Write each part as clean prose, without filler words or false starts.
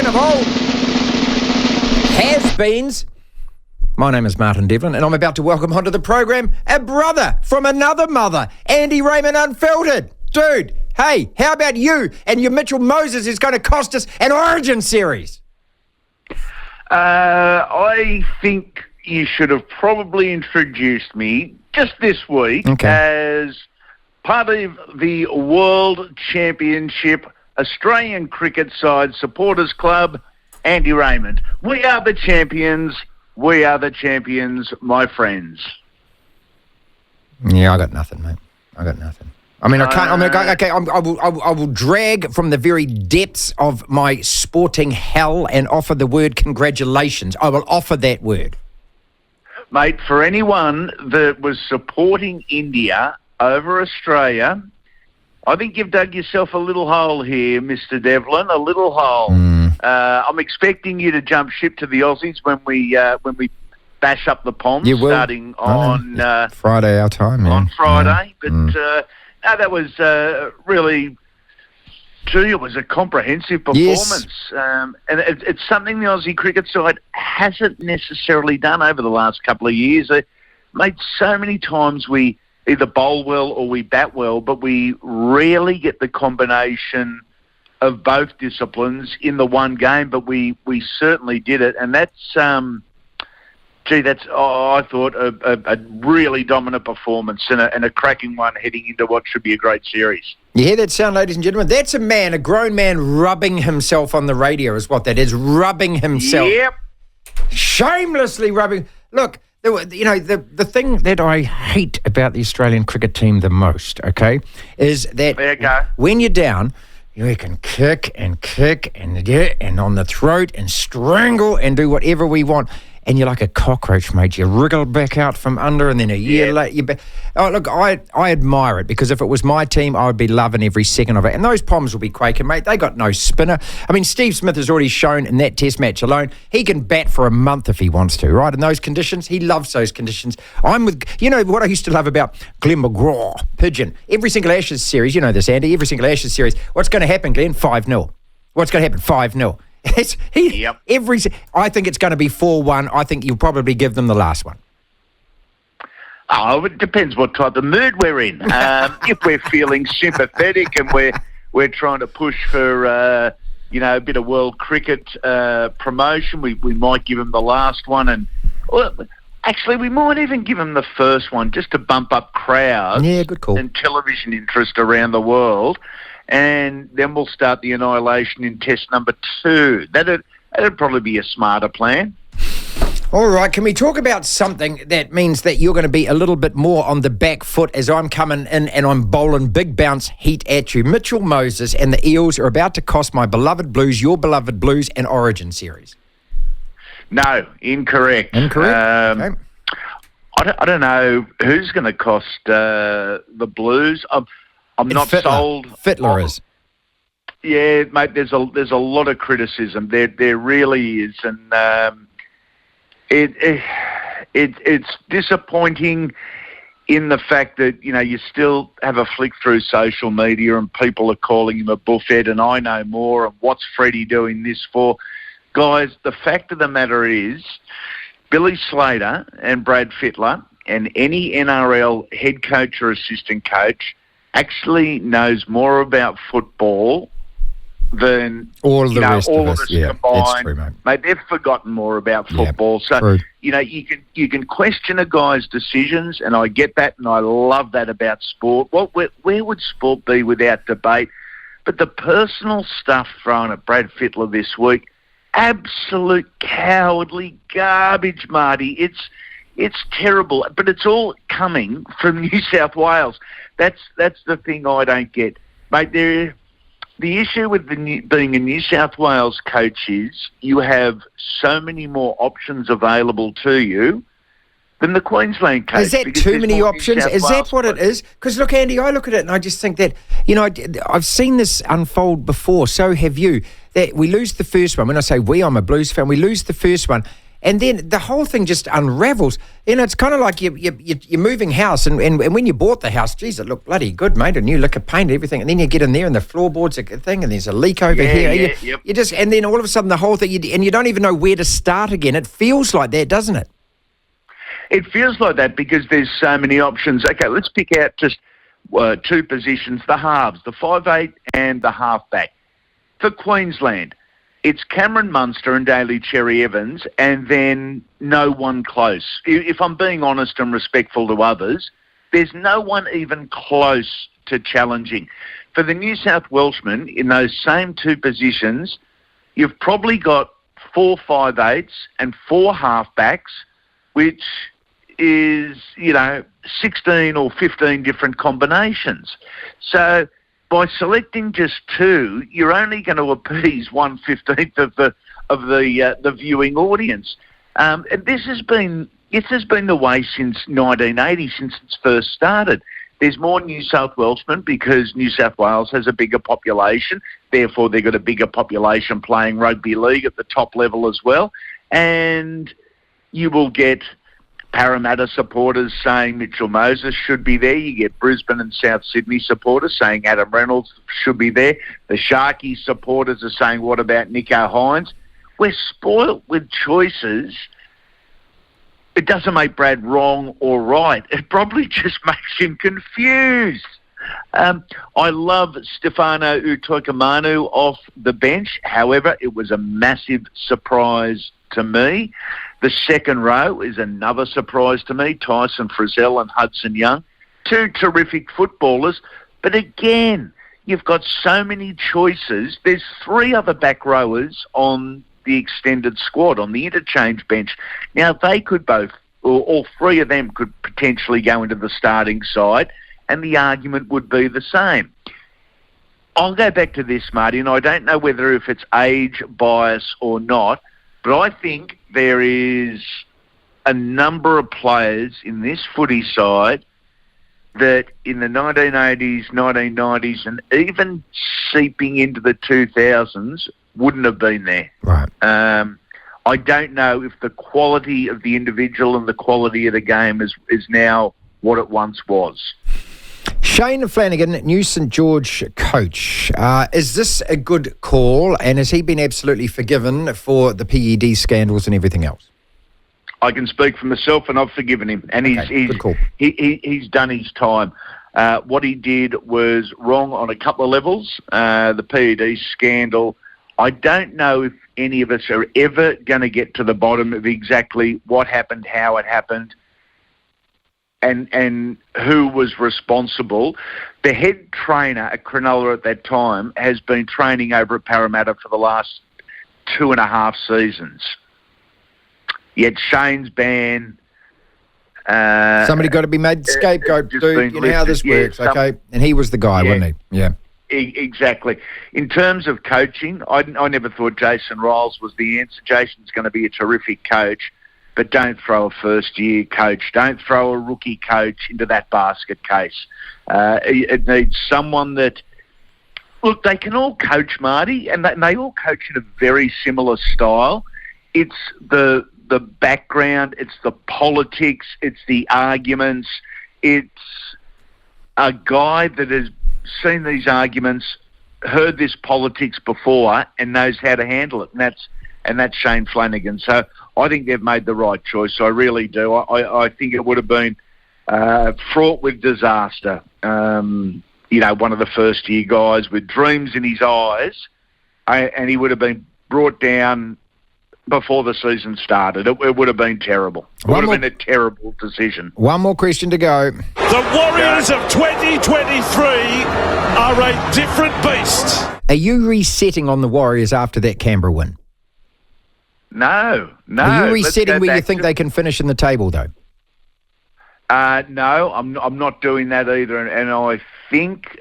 Speaking of old has-beens, my name is Martin Devlin, and I'm about to welcome onto the program a brother from another mother, Andy Raymond Unfiltered. Dude, hey, how about you and your Mitchell Moses is going to cost us an Origin series? I think you should have probably introduced me just this week as part of the World Championship Australian Cricket Side Supporters Club, Andy Raymond. We are the champions. We are the champions, my friends. Yeah, I got nothing, mate. I got nothing. I mean, I can't. I will drag from the very depths of my sporting hell and offer the word congratulations. I will offer that word. Mate, for anyone that was supporting India over Australia, I think you've dug yourself a little hole here, Mr. Devlin, a little hole. I'm expecting you to jump ship to the Aussies when we bash up the Poms, starting on Friday our time. On Friday, but no, that was really. Gee, it was a comprehensive performance, and it's something the Aussie cricket side hasn't necessarily done over the last couple of years. Mate, so many times we either bowl well or we bat well, but we rarely get the combination of both disciplines in the one game, but we certainly did it, and that's, I thought, a really dominant performance and a cracking one heading into what should be a great series. You hear that sound, ladies and gentlemen? That's a grown man rubbing himself on the radio is what that is, rubbing himself. Yep. Shamelessly rubbing. Look, the thing that I hate about the Australian cricket team the most, is that when you're down, you can kick and on the throat and strangle and do whatever we want. And you're like a cockroach, mate. You wriggle back out from under, and then a year later, you're back. Oh, look, I admire it, because if it was my team, I would be loving every second of it. And those Poms will be quaking, mate. They got no spinner. I mean, Steve Smith has already shown in that test match alone, he can bat for a month if he wants to, right? In those conditions, he loves those conditions. I'm with, what I used to love about Glenn McGraw, Pigeon. Every single Ashes series, you know this, Andy, every single Ashes series, what's going to happen, Glenn? 5-0. What's going to happen? 5-0. I think it's going to be 4-1. I think you'll probably give them the last one. Oh, it depends what type of mood we're in. If we're feeling sympathetic and we're trying to push for a bit of world cricket promotion, we might give them the last one, and actually we might even give them the first one just to bump up crowds. Yeah, good call. And television interest around the world. And then we'll start the annihilation in test number 2. That'd probably be a smarter plan. All right, can we talk about something that means that you're going to be a little bit more on the back foot as I'm coming in and I'm bowling big bounce heat at you? Mitchell Moses and the Eels are about to cost my beloved Blues, your beloved Blues, an Origin series. No, incorrect. Okay. I don't know who's going to cost the Blues. I'm not sold. Fittler is. Yeah, mate. There's a lot of criticism. There really is, and it's disappointing in the fact that you still have a flick through social media and people are calling him a buffhead and I know more and what's Freddie doing this for, guys. The fact of the matter is, Billy Slater and Brad Fittler and any NRL head coach or assistant coach actually knows more about football than all the rest of us. Combined. That's true, mate. They've forgotten more about football. True. You can question a guy's decisions, and I get that, and I love that about sport. Where would sport be without debate? But the personal stuff thrown at Brad Fittler this week, absolute cowardly garbage, Marty. It's terrible, but it's all coming from New South Wales. That's the thing I don't get, mate. The issue with being a New South Wales coach is you have so many more options available to you than the Queensland coach. Is that too many options? Is that what it is? Because look, Andy, I look at it and I just think that, I've seen this unfold before, so have you, that we lose the first one. When I say we, I'm a Blues fan, we lose the first one. And then the whole thing just unravels. It's kind of like you're moving house, and when you bought the house, geez, it looked bloody good, mate, a new lick of paint, everything. And then you get in there, and the floorboards a thing, and there's a leak over here. You just, and then all of a sudden, the whole thing, and you don't even know where to start again. It feels like that, doesn't it? It feels like that because there's so many options. Okay, let's pick out just two positions, the halves, the 5'8" and the halfback. For Queensland, it's Cameron Munster and Daly Cherry-Evans, and then no one close. If I'm being honest and respectful to others, there's no one even close to challenging. For the New South Welshmen, in those same two positions, you've probably got 4 5'8" and 4 halfbacks, which is, 16 or 15 different combinations. So by selecting just 2, you're only going to appease 1/15 of the viewing audience. And this has been the way since 1980, since it's first started. There's more New South Welshmen because New South Wales has a bigger population. Therefore, they've got a bigger population playing rugby league at the top level as well. And you will get Parramatta supporters saying Mitchell Moses should be there. You get Brisbane and South Sydney supporters saying Adam Reynolds should be there. The Sharkies supporters are saying, what about Nico Hines? We're spoilt with choices. It doesn't make Brad wrong or right. It probably just makes him confused. I love Stefano Utoikamanu off the bench. However, it was a massive surprise to me. The second row is another surprise to me. Tyson Frizzell and Hudson Young, 2 terrific footballers. But again, you've got so many choices. There's 3 other back rowers on the extended squad, on the interchange bench. Now, they could both, or all 3 of them could potentially go into the starting side, and the argument would be the same. I'll go back to this, Marty, and I don't know whether if it's age bias or not, but I think there is a number of players in this footy side that in the 1980s, 1990s, and even seeping into the 2000s wouldn't have been there. Right. I don't know if the quality of the individual and the quality of the game is now what it once was. Shane Flanagan, New St George coach. Is this a good call, and has he been absolutely forgiven for the PED scandals and everything else? I can speak for myself, and I've forgiven him. And he's done his time. What he did was wrong on a couple of levels. The PED scandal, I don't know if any of us are ever going to get to the bottom of exactly what happened, how it happened, and who was responsible. The head trainer at Cronulla at that time has been training over at Parramatta for the last 2.5 seasons. Yet Shane's ban... somebody got to be made scapegoat, dude. You know how this works, okay? And he was the guy, wasn't he? Yeah. Exactly. In terms of coaching, I never thought Jason Riles was the answer. Jason's going to be a terrific coach, but don't throw a first-year coach. Don't throw a rookie coach into that basket case. It needs someone that... Look, they can all coach, Marty, and they all coach in a very similar style. It's the background, it's the politics, it's the arguments. It's a guy that has seen these arguments, heard this politics before, and knows how to handle it, and that's Shane Flanagan. So I think they've made the right choice. I really do. I think it would have been fraught with disaster. One of the first-year guys with dreams in his eyes, and he would have been brought down before the season started. It would have been terrible. It would have been a terrible decision. One more question to go. The Warriors of 2023 are a different beast. Are you resetting on the Warriors after that Canberra win? No. Are you resetting where you think they can finish in the table, though? No, I'm not doing that either. And I think...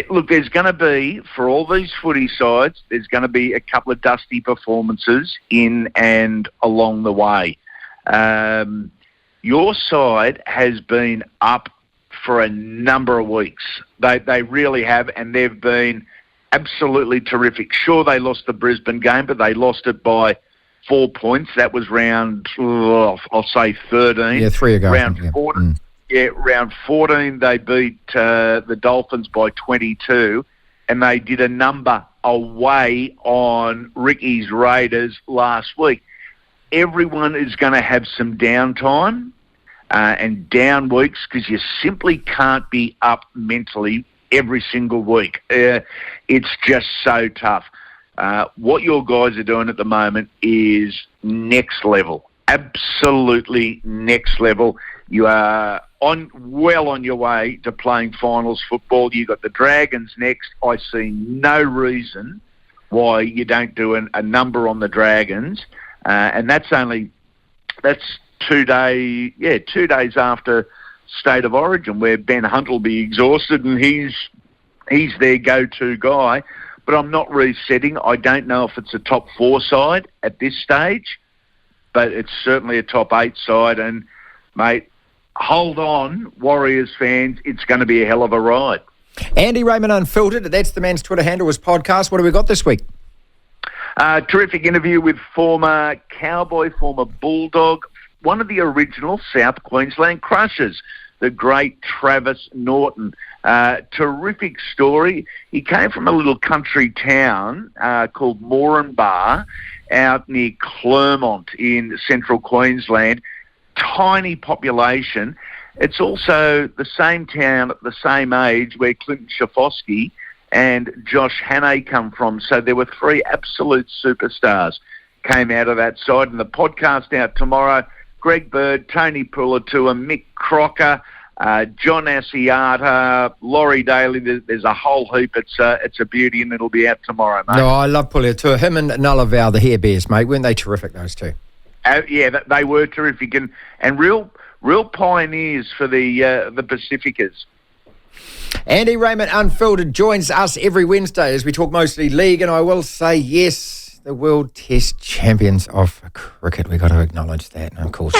Look, there's going to be, for all these footy sides, there's going to be a couple of dusty performances in and along the way. Your side has been up for a number of weeks. They really have, and they've been absolutely terrific. Sure, they lost the Brisbane game, but they lost it by 4 points. That was round, I'll say 13. Yeah, 3 ago. Round 14. Yeah, round 14, they beat the Dolphins by 22, and they did a number away on Ricky's Raiders last week. Everyone is going to have some downtime and down weeks because you simply can't be up mentally every single week. It's just so tough. What your guys are doing at the moment is next level, absolutely next level. You are well on your way to playing finals football. You've got the Dragons next. I see no reason why you don't do a number on the Dragons, and that's 2 days after State of Origin, where Ben Hunt will be exhausted, and he's their go-to guy. But I'm not resetting. I don't know if it's a top 4 side at this stage, but it's certainly a top 8 side. And, mate, hold on, Warriors fans. It's going to be a hell of a ride. Andy Raymond Unfiltered. That's the man's Twitter handle, his podcast. What have we got this week? Terrific interview with former Cowboy, former Bulldog, one of the original South Queensland Crushers, the great Travis Norton. Terrific story. He came from a little country town called Moranbah out near Clermont in central Queensland. Tiny population. It's also the same town at the same age where Clinton Schafosky and Josh Hannay come from. So there were 3 absolute superstars came out of that side. And the podcast out tomorrow, Greg Bird, Tony Puletua, Mick Crocker, John Asiata, Laurie Daly. There's a whole heap. It's a beauty, and it'll be out tomorrow, mate. No, I love Puletua. Him and Nullavow, the Hair Bears, mate. Weren't they terrific, those two? Yeah, they were terrific, and real pioneers for the Pacificas. Andy Raymond Unfiltered joins us every Wednesday as we talk mostly league, and I will say, yes, the World Test Champions of Cricket. We've got to acknowledge that, and of course